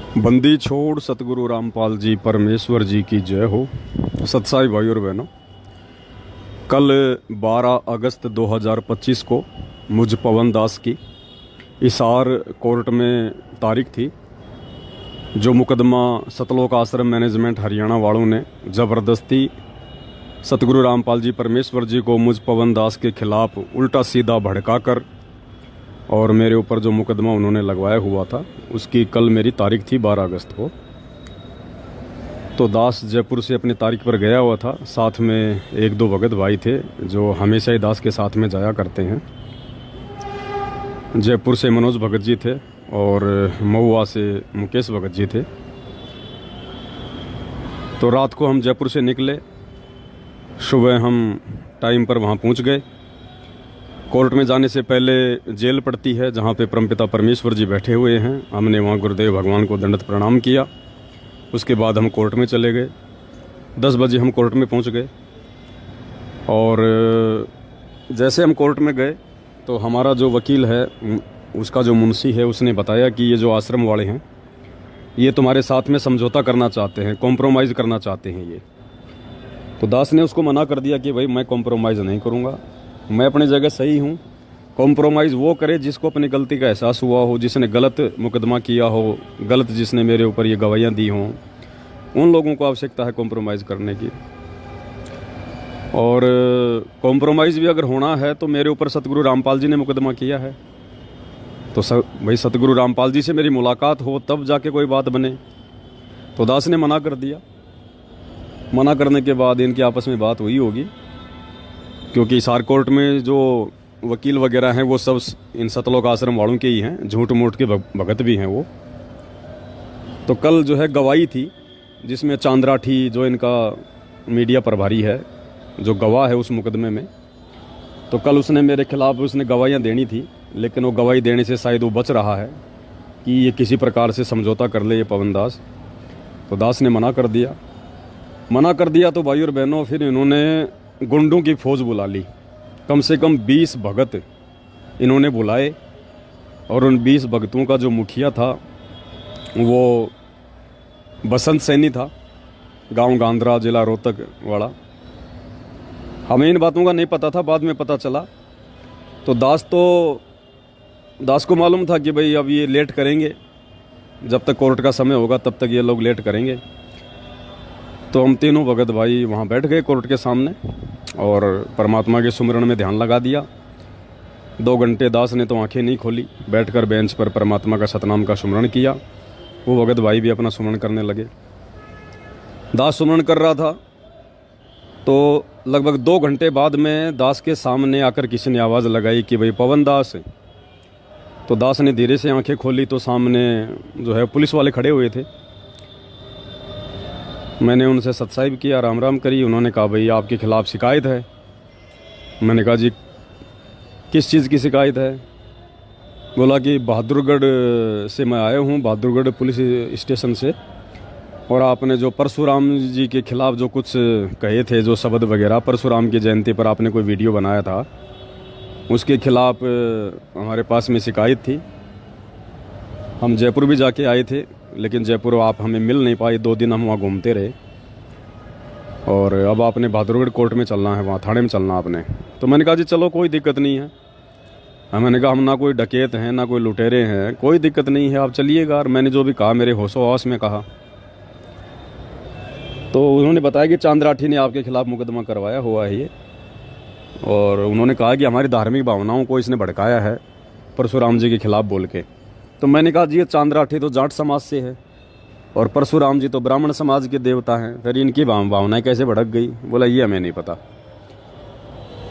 बंदी छोड़ सतगुरु रामपाल जी परमेश्वर जी की जय हो। सत्साई भाई और बहनों, कल 12 अगस्त 2025 को मुझ पवन दास की हिसार कोर्ट में तारीख थी। जो मुकदमा सतलोक आश्रम मैनेजमेंट हरियाणा वालों ने ज़बरदस्ती सतगुरु रामपाल जी परमेश्वर जी को मुझ पवन दास के खिलाफ उल्टा सीधा भड़काकर और मेरे ऊपर जो मुकदमा उन्होंने लगवाया हुआ था, उसकी कल मेरी तारीख थी 12 अगस्त को। तो दास जयपुर से अपनी तारीख पर गया हुआ था। साथ में एक दो भगत भाई थे जो हमेशा ही दास के साथ में जाया करते हैं। जयपुर से मनोज भगत जी थे और महुआ से मुकेश भगत जी थे। तो रात को हम जयपुर से निकले, सुबह हम टाइम पर वहाँ पहुँच गए। कोर्ट में जाने से पहले जेल पड़ती है जहाँ पे परमपिता परमेश्वर जी बैठे हुए हैं। हमने वहाँ गुरुदेव भगवान को दंडवत प्रणाम किया। उसके बाद हम कोर्ट में चले गए। 10 बजे हम कोर्ट में पहुँच गए और जैसे हम कोर्ट में गए तो हमारा जो वकील है, उसका जो मुंशी है, उसने बताया कि ये जो आश्रम वाले हैं ये तुम्हारे साथ में समझौता करना चाहते हैं, कॉम्प्रोमाइज़ करना चाहते हैं ये। तो दास ने उसको मना कर दिया कि भाई मैं कॉम्प्रोमाइज़ नहीं करूँगा, मैं अपनी जगह सही हूँ। कॉम्प्रोमाइज़ वो करे जिसको अपनी गलती का एहसास हुआ हो, जिसने गलत मुकदमा किया हो, गलत जिसने मेरे ऊपर ये गवाहियाँ दी हों, उन लोगों को आवश्यकता है कॉम्प्रोमाइज़ करने की। और कॉम्प्रोमाइज़ भी अगर होना है तो मेरे ऊपर सतगुरु रामपाल जी ने मुकदमा किया है, तो भाई सतगुरु रामपाल जी से मेरी मुलाकात हो तब जाके कोई बात बने। तो दास ने मना कर दिया। मना करने के बाद इनकी आपस में बात हुई होगी, क्योंकि हिसार कोर्ट में जो वकील वगैरह हैं वो सब इन सतलोक आश्रम वालों के ही हैं, झूठ मूठ के भगत भी हैं वो। तो कल जो है गवाही थी, जिसमें चांद्राठी जो इनका मीडिया प्रभारी है, जो गवाह है उस मुकदमे में, तो कल उसने मेरे खिलाफ उसने गवाहियाँ देनी थी, लेकिन वो गवाही देने से शायद वो बच रहा है कि ये किसी प्रकार से समझौता कर ले ये पवन दास। तो दास ने मना कर दिया। मना कर दिया तो भाई और बहनों, फिर इन्होंने गुंडों की फौज बुला ली। कम से कम 20 भगत इन्होंने बुलाए और उन 20 भगतों का जो मुखिया था वो बसंत सैनी था, गांव गांधरा, जिला रोहतक वाला। हमें इन बातों का नहीं पता था, बाद में पता चला। तो दास को मालूम था कि भाई अब ये लेट करेंगे, जब तक कोर्ट का समय होगा तब तक ये लोग लेट करेंगे। तो हम तीनों भगत भाई वहाँ बैठ गए कोर्ट के सामने और परमात्मा के सुमिरन में ध्यान लगा दिया। 2 घंटे दास ने तो आंखें नहीं खोली, बैठकर बेंच पर परमात्मा का सतनाम का सुमिरन किया। वो भगत भाई भी अपना सुमिरन करने लगे। दास सुमिरन कर रहा था तो लगभग 2 घंटे बाद में दास के सामने आकर किसी ने आवाज़ लगाई कि भाई पवन दास। तो दास ने धीरे से आंखें खोली तो सामने जो है पुलिस वाले खड़े हुए थे। मैंने उनसे सत्साहिब किया, राम राम करी। उन्होंने कहा भाई आपके खिलाफ़ शिकायत है। मैंने कहा जी किस चीज़ की शिकायत है? बोला कि बहादुरगढ़ से मैं आया हूँ, बहादुरगढ़ पुलिस स्टेशन से, और आपने जो परशुराम जी के खिलाफ़ जो कुछ कहे थे, जो शब्द वगैरह, परशुराम की जयंती पर आपने कोई वीडियो बनाया था, उसके खिलाफ़ हमारे पास में शिकायत थी। हम जयपुर भी जाके आए थे, लेकिन जयपुर आप हमें मिल नहीं पाए। 2 दिन हम वहाँ घूमते रहे और अब आपने बहादुरगढ़ कोर्ट में चलना है, वहाँ थाने में चलना आपने। तो मैंने कहा जी चलो कोई दिक्कत नहीं है। मैंने कहा हम ना कोई डकैत हैं ना कोई लुटेरे हैं, कोई दिक्कत नहीं है, आप चलिएगा। और मैंने जो भी कहा मेरे होशो हवास में कहा। तो उन्होंने बताया कि चांद्राठी ने आपके खिलाफ़ मुकदमा करवाया हुआ है ये, और उन्होंने कहा कि हमारी धार्मिक भावनाओं को इसने भड़काया है परशुराम जी के खिलाफ़ बोल के। तो मैंने कहा जी ये चांद्राठी तो जाट समाज से है और परशुराम जी तो ब्राह्मण समाज के देवता हैं, फिर इनकी भावनाएं कैसे भड़क गई? बोला ये हमें नहीं पता।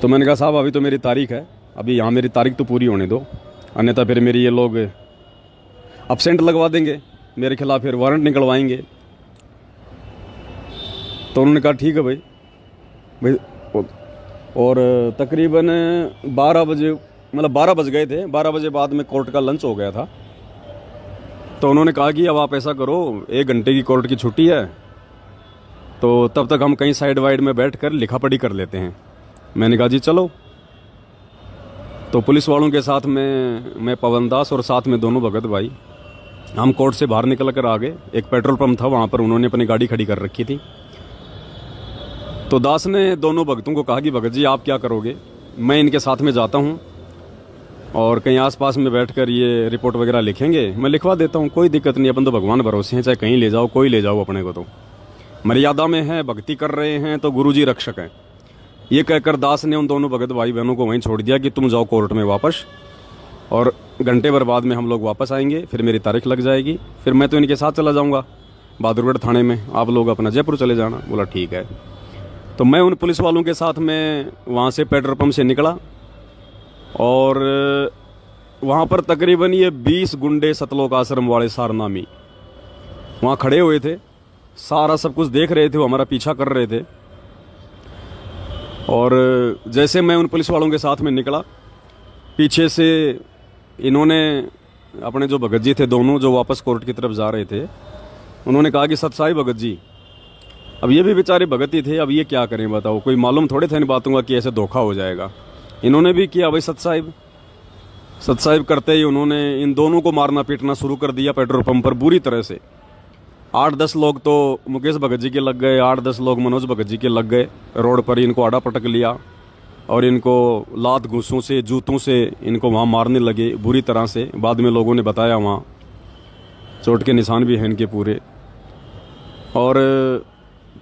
तो मैंने कहा साहब अभी तो मेरी तारीख है, अभी यहाँ मेरी तारीख तो पूरी होने दो, अन्यथा फिर मेरी ये लोग अब्सेंट लगवा देंगे, मेरे खिलाफ़ फिर वारंट निकलवाएंगे। तो उन्होंने कहा ठीक है भाई। और तकरीबन 12 बजे, मतलब 12 बज गए थे, 12 बजे बाद में कोर्ट का लंच हो गया था। तो उन्होंने कहा कि अब आप ऐसा करो, 1 घंटे की कोर्ट की छुट्टी है, तो तब तक हम कहीं साइड वाइड में बैठकर लिखा पढ़ी कर लेते हैं। मैंने कहा जी चलो। तो पुलिस वालों के साथ में मैं पवन दास और साथ में दोनों भगत भाई हम कोर्ट से बाहर निकल कर आ गए। एक पेट्रोल पंप था, वहाँ पर उन्होंने अपनी गाड़ी खड़ी कर रखी थी। तो दास ने दोनों भगतों को कहा कि भगत जी आप क्या करोगे, मैं इनके साथ में जाता हूँ और कहीं आसपास में बैठकर ये रिपोर्ट वगैरह लिखेंगे, मैं लिखवा देता हूँ, कोई दिक्कत नहीं, अपन तो भगवान भरोसे हैं, चाहे कहीं ले जाओ, कोई ले जाओ, अपने को तो मर्यादा में है, भक्ति कर रहे हैं तो गुरुजी रक्षक हैं। ये कहकर दास ने उन दोनों भगत भाई बहनों को वहीं छोड़ दिया कि तुम जाओ कोर्ट में वापस, और घंटे भर बाद में हम लोग वापस आएंगे, फिर मेरी तारीख लग जाएगी, फिर मैं तो इनके साथ चला जाऊँगा बहादुरगढ़ थाने में, आप लोग अपना जयपुर चले जाना। बोला ठीक है। तो मैं उन पुलिस वालों के साथ में वहाँ से पेट्रोल पंप से निकला और वहाँ पर तकरीबन ये 20 गुंडे सतलोक आश्रम वाले सारनामी वहाँ खड़े हुए थे, सारा सब कुछ देख रहे थे, वो हमारा पीछा कर रहे थे। और जैसे मैं उन पुलिस वालों के साथ में निकला, पीछे से इन्होंने अपने जो भगत जी थे दोनों, जो वापस कोर्ट की तरफ जा रहे थे, उन्होंने कहा कि सतसाई भगत जी, अब ये भी बेचारे भगत ही थे, अब ये क्या करें बताओ, कोई मालूम थोड़े था इन बातों का कि ऐसे धोखा हो जाएगा। इन्होंने भी किया भाई सतसाहिब करते ही उन्होंने इन दोनों को मारना पीटना शुरू कर दिया पेट्रोल पंप पर बुरी तरह से। 8-10 लोग तो मुकेश भगत जी के लग गए, 8-10 लोग मनोज भगत जी के लग गए। रोड पर इनको आड़ा पटक लिया और इनको लात घूंसों से, जूतों से इनको वहाँ मारने लगे बुरी तरह से। बाद में लोगों ने बताया वहाँ चोट के निशान भी हैं इनके पूरे। और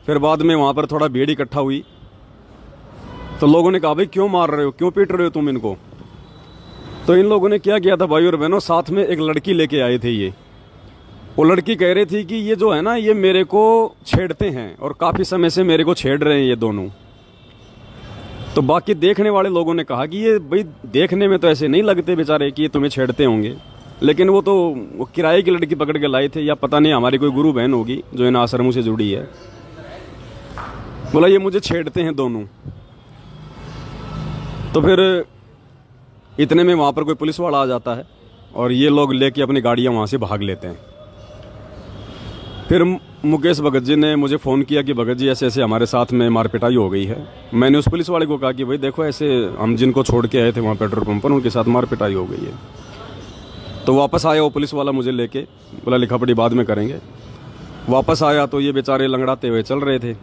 फिर बाद में वहाँ पर थोड़ा भीड़ इकट्ठा हुई तो लोगों ने कहा भाई क्यों मार रहे हो, क्यों पीट रहे हो तुम इनको। तो इन लोगों ने क्या किया था भाई और बहनों, साथ में एक लड़की लेके आए थे। ये वो लड़की कह रही थी कि ये जो है ना, ये मेरे को छेड़ते हैं और काफ़ी समय से मेरे को छेड़ रहे हैं ये दोनों। तो बाकी देखने वाले लोगों ने कहा कि ये भाई देखने में तो ऐसे नहीं लगते बेचारे कि ये तुम्हें छेड़ते होंगे, लेकिन वो तो वो किराए की लड़की पकड़ के लाए थे, या पता नहीं हमारी कोई गुरु बहन होगी जो इन आश्रमों से जुड़ी है। बोला ये मुझे छेड़ते हैं दोनों। तो फिर इतने में वहाँ पर कोई पुलिस वाला आ जाता है और ये लोग लेके अपनी गाड़ियाँ वहाँ से भाग लेते हैं। फिर मुकेश भगत जी ने मुझे फ़ोन किया कि भगत जी ऐसे ऐसे हमारे साथ में मारपिटाई हो गई है। मैंने उस पुलिस वाले को कहा कि भाई देखो ऐसे हम जिनको छोड़ के आए थे वहाँ पेट्रोल पंप पर, उनके साथ मारपिटाई हो गई है। तो वापस आया वो पुलिस वाला मुझे लेके, बोला लिखा पढ़ी बाद में करेंगे। वापस आया तो ये बेचारे लंगड़ाते हुए चल रहे थे।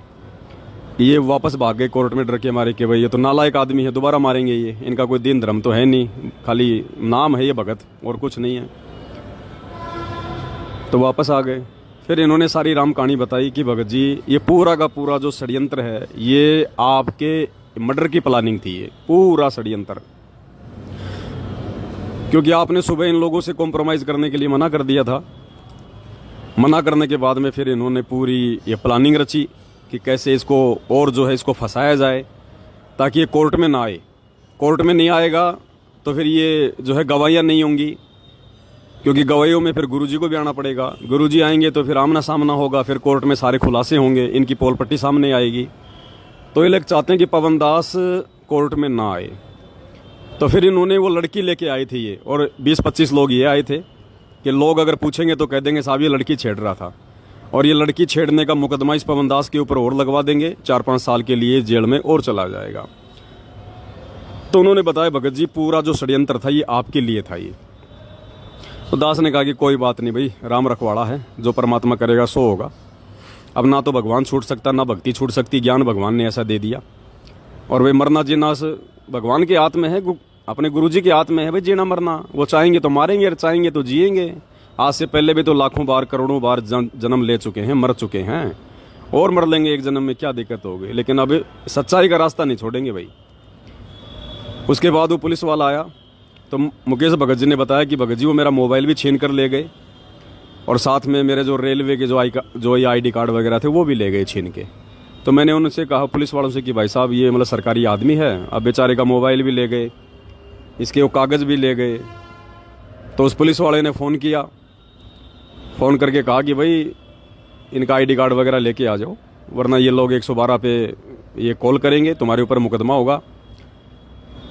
ये वापस भाग गए कोर्ट में डर के मारे कि भाई ये तो नालायक आदमी है, दोबारा मारेंगे, ये इनका कोई दीन धर्म तो है नहीं, खाली नाम है ये भगत और कुछ नहीं है। तो वापस आ गए। फिर इन्होंने सारी राम कहानी बताई कि भगत जी ये पूरा का पूरा जो षड्यंत्र है, ये आपके मर्डर की प्लानिंग थी, ये पूरा षड्यंत्र। क्योंकि आपने सुबह इन लोगों से कॉम्प्रोमाइज़ करने के लिए मना कर दिया था। मना करने के बाद में फिर इन्होंने पूरी ये प्लानिंग रची कि कैसे इसको और जो है इसको फंसाया जाए ताकि ये कोर्ट में ना आए। कोर्ट में नहीं आएगा तो फिर ये जो है गवाहियाँ नहीं होंगी, क्योंकि गवाहियों में फिर गुरुजी को भी आना पड़ेगा। गुरुजी आएंगे तो फिर आमना सामना होगा, फिर कोर्ट में सारे खुलासे होंगे, इनकी पोल पट्टी सामने आएगी। तो ये लोग चाहते हैं कि पवन दास कोर्ट में ना आए। तो फिर इन्होंने वो लड़की लेके आई थी ये, और 20-25 लोग ये आए थे कि लोग अगर पूछेंगे तो कह देंगे साहब ये लड़की छेड़ रहा था, और ये लड़की छेड़ने का मुकदमा इस पवन दास के ऊपर और लगवा देंगे, 4-5 साल के लिए जेल में और चला जाएगा। तो उन्होंने बताया भगत जी पूरा जो षड्यंत्र था ये आपके लिए था ये। तो दास ने कहा कि कोई बात नहीं भाई, राम रखवाड़ा है, जो परमात्मा करेगा सो होगा। अब ना तो भगवान छूट सकता ना भक्ति छूट सकती, ज्ञान भगवान ने ऐसा दे दिया। और वे मरना जीना भगवान के हाथ में है, अपने गुरुजी के हाथ में है भाई जीना मरना। वो चाहेंगे तो मारेंगे और चाहेंगे तो जिएंगे। आज से पहले भी तो लाखों बार करोड़ों बार जन्म ले चुके हैं, मर चुके हैं, और मर लेंगे एक जन्म में, क्या दिक्कत होगी। लेकिन अब सच्चाई का रास्ता नहीं छोड़ेंगे भाई। उसके बाद वो पुलिस वाला आया तो मुकेश भगत जी ने बताया कि भगत जी वो मेरा मोबाइल भी छीन कर ले गए, और साथ में मेरे जो रेलवे के जो ये ID कार्ड वगैरह थे वो भी ले गए छीन के। तो मैंने उनसे कहा पुलिस वालों से कि भाई साहब ये मतलब सरकारी आदमी है, अब बेचारे का मोबाइल भी ले गए, इसके वो कागज़ भी ले गए। तो उस पुलिस वाले ने फ़ोन किया, फ़ोन करके कहा कि भाई इनका ID कार्ड वगैरह लेके आ जाओ, वरना ये लोग 112 पे ये कॉल करेंगे, तुम्हारे ऊपर मुकदमा होगा।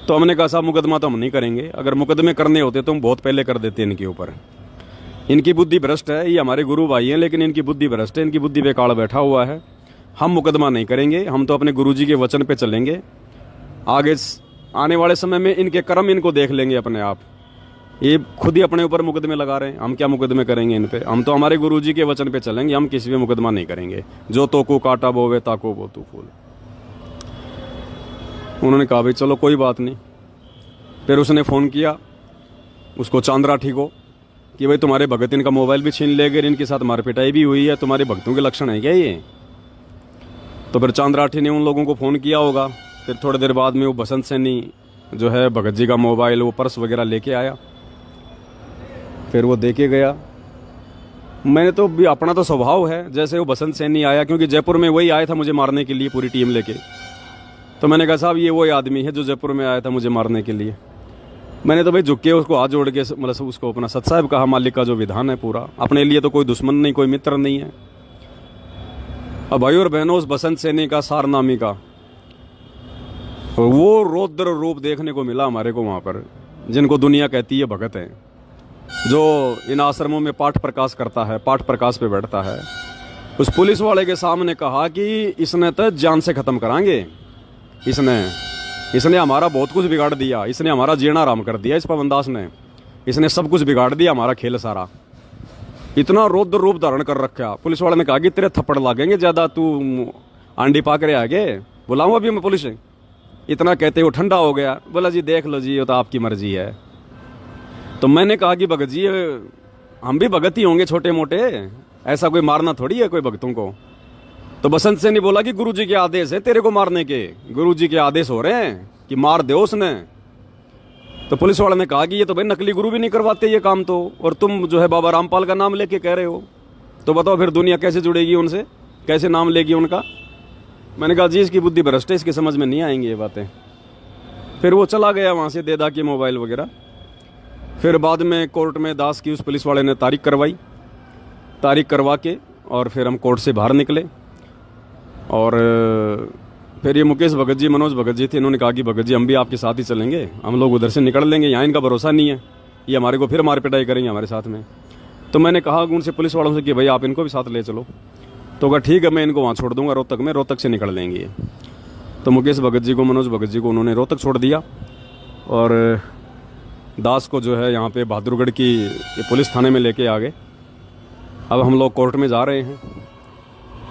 तो हमने कहा साहब मुकदमा तो हम नहीं करेंगे, अगर मुकदमे करने होते तो हम बहुत पहले कर देते इनके ऊपर। इनकी बुद्धि भ्रष्ट है, ये हमारे गुरु भाई हैं लेकिन इनकी बुद्धि भ्रष्ट है, इनकी बुद्धि बेकार बैठा हुआ है। हम मुकदमा नहीं करेंगे, हम तो अपने गुरुजी के वचन पे चलेंगे। आगे आने वाले समय में इनके कर्म इनको देख लेंगे अपने आप। ये खुद ही अपने ऊपर मुकदमे लगा रहे हैं। हम क्या मुकदमे करेंगे इन पे? हम तो हमारे गुरुजी के वचन पे चलेंगे, हम किसी पे मुकदमा नहीं करेंगे। जो तो को काटा बोवे ताको वो तू फूल। उन्होंने कहा भाई चलो कोई बात नहीं। फिर उसने फ़ोन किया उसको चांदराठी को कि भाई तुम्हारे भगत इनका मोबाइल भी छीन ले गए, इनके साथ मारपिटाई भी हुई है, तुम्हारे भक्तों के लक्षण है क्या ये? तो फिर चांदराठी ने उन लोगों को फ़ोन किया होगा। फिर थोड़ी देर बाद में वो बसंत सैनी जो है भगत जी का मोबाइल, वो पर्स वगैरह लेके आया। फिर वो देके गया। मैंने तो भी, अपना तो स्वभाव है, जैसे वो बसंत सैनी आया, क्योंकि जयपुर में वही आया था मुझे मारने के लिए पूरी टीम लेके। तो मैंने कहा साहब ये वही आदमी है जो जयपुर में आया था मुझे मारने के लिए। मैंने तो भाई झुक के उसको हाथ जोड़ के मतलब उसको अपना सत साहब कहा, मालिक का जो विधान है पूरा, अपने लिए तो कोई दुश्मन नहीं, कोई मित्र नहीं है। अब भाई और बहनों, उस बसंत सैनी का, सारनामी का वो रौद्र रूप देखने को मिला हमारे को वहाँ पर, जिनको दुनिया कहती है भगत है, जो इन आश्रमों में पाठ प्रकाश करता है, पाठ प्रकाश पे बैठता है। उस पुलिस वाले के सामने कहा कि इसने तो जान से ख़त्म करांगे, इसने हमारा बहुत कुछ बिगाड़ दिया, इसने हमारा जीना आराम कर दिया, इस पवनदास ने, इसने सब कुछ बिगाड़ दिया, हमारा खेल सारा। इतना रौद्र रूप धारण कर रखा। पुलिस वाले ने कहा कि तेरे थप्पड़ लागेंगे ज़्यादा, तू आंडी पाक रहे आगे, बुलाऊँ अभी मैं पुलिस? इतना कहते वो ठंडा हो गया। बोला जी देख लो जी, वो तो आपकी मर्जी है। तो मैंने कहा कि भगत जी हम भी भगत ही होंगे छोटे मोटे, ऐसा कोई मारना थोड़ी है कोई भगतों को। तो बसंत सैनी बोला कि गुरुजी के आदेश है तेरे को मारने के, गुरुजी के आदेश हो रहे हैं कि मार दे उसने। तो पुलिस वाले ने कहा कि ये तो भाई नकली गुरु भी नहीं करवाते ये काम तो, और तुम जो है बाबा रामपाल का नाम लेके कह रहे हो, तो बताओ फिर दुनिया कैसे जुड़ेगी उनसे, कैसे नाम लेगी उनका? मैंने कहा जी इसकी बुद्धि भ्रष्ट है, इसकी समझ में नहीं आएंगी ये बातें। फिर वो चला गया वहाँ से दे दा के मोबाइल वगैरह। फिर बाद में कोर्ट में दास की उस पुलिस वाले ने तारीख करवाई, तारीख करवा के और फिर हम कोर्ट से बाहर निकले। और फिर ये मुकेश भगत जी, मनोज भगत जी थे, इन्होंने कहा कि भगत जी हम भी आपके साथ ही चलेंगे, हम लोग उधर से निकल लेंगे, यहाँ इनका भरोसा नहीं है, ये हमारे को फिर मार पिटाई करेंगे हमारे साथ में। तो मैंने कहा उनसे, पुलिस वालों से कि भाई आप इनको भी साथ ले चलो। तो कहा ठीक है मैं इनको वहाँ छोड़ दूंगा रोहतक में, रोहतक से निकल लेंगे। तो मुकेश भगत जी को, मनोज भगत जी को उन्होंने रोहतक छोड़ दिया, और दास को जो है यहाँ पे बहादुरगढ़ की पुलिस थाने में लेके आ गए। अब हम लोग कोर्ट में जा रहे हैं।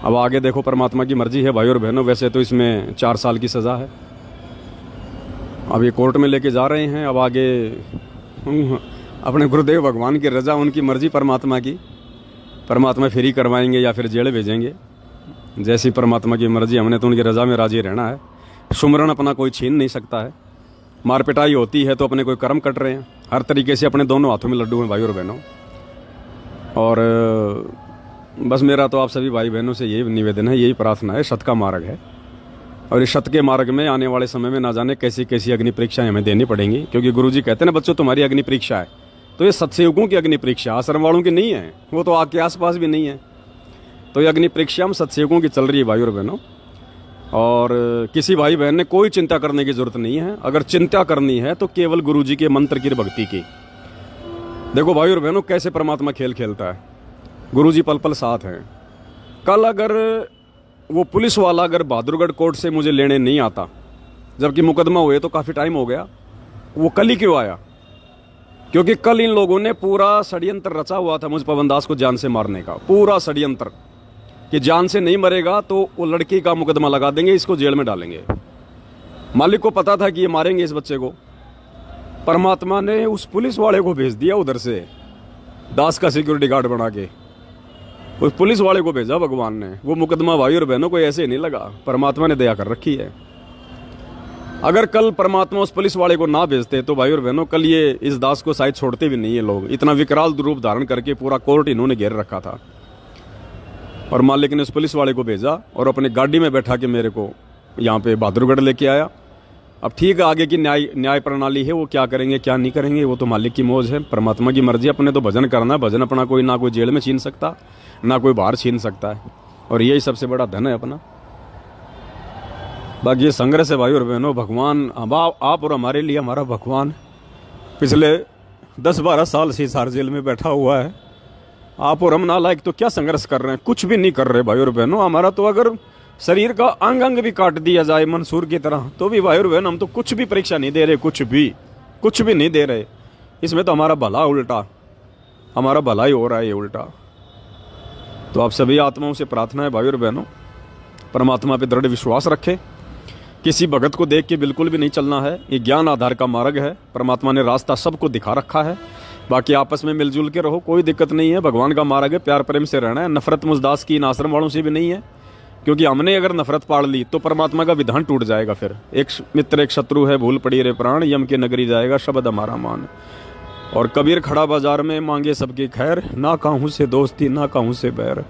अब आगे देखो परमात्मा की मर्जी है भाई और बहनों। वैसे तो इसमें 4 साल की सज़ा है। अब ये कोर्ट में लेके जा रहे हैं। अब आगे अपने गुरुदेव भगवान की रजा, उनकी मर्जी परमात्मा की, परमात्मा फ्री करवाएंगे या फिर जेल भेजेंगे, जैसी परमात्मा की मर्जी। हमने तो उनकी रजा में राजी रहना है। सुमरन अपना कोई छीन नहीं सकता है। मार पिटाई होती है तो अपने कोई कर्म कट रहे हैं। हर तरीके से अपने दोनों हाथों में लड्डू हैं भाई और बहनों। और बस मेरा तो आप सभी भाई बहनों से यही निवेदन है, यही प्रार्थना है। सत का मार्ग है, और इस सत के मार्ग में आने वाले समय में ना जाने कैसी कैसी अग्नि परीक्षाएं हमें देनी पड़ेंगी, क्योंकि गुरुजी कहते हैं ना बच्चों तुम्हारी अग्नि परीक्षा है। तो ये सत्सयुगों की अग्नि परीक्षा, आश्रम वालों की नहीं है, वो तो आपके आसपास भी नहीं है। तो ये अग्नि परीक्षा हम सत्सयुगों की चल रही है भाई और बहनों। और किसी भाई बहन ने कोई चिंता करने की जरूरत नहीं है। अगर चिंता करनी है तो केवल गुरुजी के मंत्र की भक्ति की। देखो भाई और बहनों कैसे परमात्मा खेल खेलता है। गुरुजी पल पल साथ हैं। कल अगर वो पुलिस वाला अगर बहादुरगढ़ कोर्ट से मुझे लेने नहीं आता, जबकि मुकदमा हुए तो काफ़ी टाइम हो गया, वो कल ही क्यों आया? क्योंकि कल इन लोगों ने पूरा षड्यंत्र रचा हुआ था मुझ पवनदास को जान से मारने का। पूरा षड्यंत्र कि जान से नहीं मरेगा तो वो लड़की का मुकदमा लगा देंगे, इसको जेल में डालेंगे। मालिक को पता था कि ये मारेंगे इस बच्चे को। परमात्मा ने उस पुलिस वाले को भेज दिया उधर से, दास का सिक्योरिटी गार्ड बना के उस पुलिस वाले को भेजा भगवान ने। वो मुकदमा भाई और बहनों को ऐसे नहीं लगा, परमात्मा ने दया कर रखी है। अगर कल परमात्मा उस पुलिस वाले को ना भेजते तो भाई और बहनों कल ये इस दास को शायद छोड़ते भी नहीं है लोग। इतना विकराल रूप धारण करके पूरा कोर्ट इन्होंने घेर रखा था। और मालिक ने उस पुलिस वाले को भेजा और अपनी गाड़ी में बैठा के मेरे को यहाँ पे बहादुरगढ़ लेके आया। अब ठीक है, आगे की न्याय प्रणाली है, वो क्या करेंगे क्या नहीं करेंगे वो तो मालिक की मौज है, परमात्मा की मर्जी। अपने तो भजन करना है। भजन अपना कोई ना कोई जेल में छीन सकता, ना कोई बाहर छीन सकता है, और यही सबसे बड़ा धन है अपना। बाकी ये संघर्ष है भाई और बहनों। भगवान आप और हमारे लिए हमारा भगवान पिछले 10-12 साल से हिसार जेल में बैठा हुआ है। आप और हम नालायक तो क्या संघर्ष कर रहे हैं? कुछ भी नहीं कर रहे भाई और बहनों। हमारा तो अगर शरीर का अंग अंग भी काट दिया जाए मंसूर की तरह तो भी भाई और बहन हम तो कुछ भी परीक्षा नहीं दे रहे, कुछ भी नहीं दे रहे। इसमें तो हमारा भला उल्टा, हमारा भला ही हो रहा है ये उल्टा। तो आप सभी आत्माओं से प्रार्थना है भाई और बहनों, परमात्मा पे दृढ़ विश्वास रखें। किसी भगत को देख के बिल्कुल भी नहीं चलना है। ये ज्ञान आधार का मार्ग है, परमात्मा ने रास्ता सबको दिखा रखा है। बाकी आपस में मिलजुल के रहो, कोई दिक्कत नहीं है। भगवान का मार्ग है, प्यार प्रेम से रहना है। नफरत मुजदास की इन आश्रम वालों से भी नहीं है, क्योंकि हमने अगर नफरत पाड़ ली तो परमात्मा का विधान टूट जाएगा। फिर एक मित्र एक शत्रु है, भूल पड़ी रे प्राण, यम के नगरी जाएगा शब्द हमारा मान। और कबीर खड़ा बाजार में मांगे सबकी खैर, ना काहू से दोस्ती ना काहू से बैर।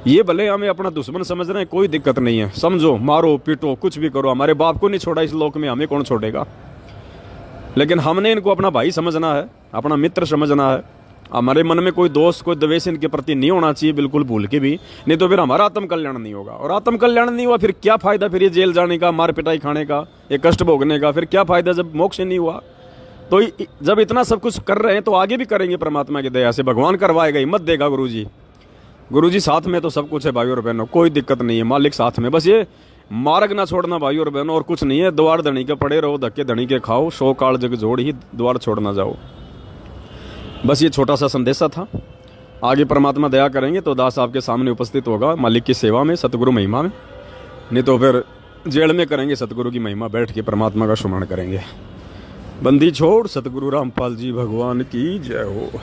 ये भले हमें अपना दुश्मन समझ रहे हैं, कोई दिक्कत नहीं है, समझो, मारो पीटो कुछ भी करो, हमारे बाप को नहीं छोड़ा इस लोक में, हमें कौन छोड़ेगा। लेकिन हमने इनको अपना भाई समझना है, अपना मित्र समझना है। हमारे मन में कोई दोस्त कोई द्वेष इनके प्रति नहीं होना चाहिए, बिल्कुल भूल के भी, नहीं तो फिर हमारा आत्म कल्याण नहीं होगा। और आत्म कल्याण नहीं हुआ फिर क्या फायदा, फिर ये जेल जाने का, मार पिटाई खाने का, ये कष्ट भोगने का, फिर क्या फायदा जब मोक्ष नहीं हुआ। तो जब इतना सब कुछ कर रहे हैं तो आगे भी करेंगे परमात्मा की दया से, भगवान करवाएगा, हिम्मत देगा गुरु जी साथ में तो सब कुछ है भाई और बहनों, कोई दिक्कत नहीं है, मालिक साथ में। बस ये मार्ग ना छोड़ना भाई और बहनों, और कुछ नहीं है। द्वार धनी के पड़े रहो, धक्के धनी के खाओ, सो काल जग जोड़ ही द्वार छोड़ ना जाओ। बस ये छोटा सा संदेशा था। आगे परमात्मा दया करेंगे तो दास आपके सामने उपस्थित होगा मालिक की सेवा में, सतगुरु महिमा में, नहीं तो फिर जेल में करेंगे सतगुरु की महिमा, बैठ के परमात्मा का सुमरण करेंगे। बंदी छोड़ सतगुरु रामपाल जी भगवान की जय हो।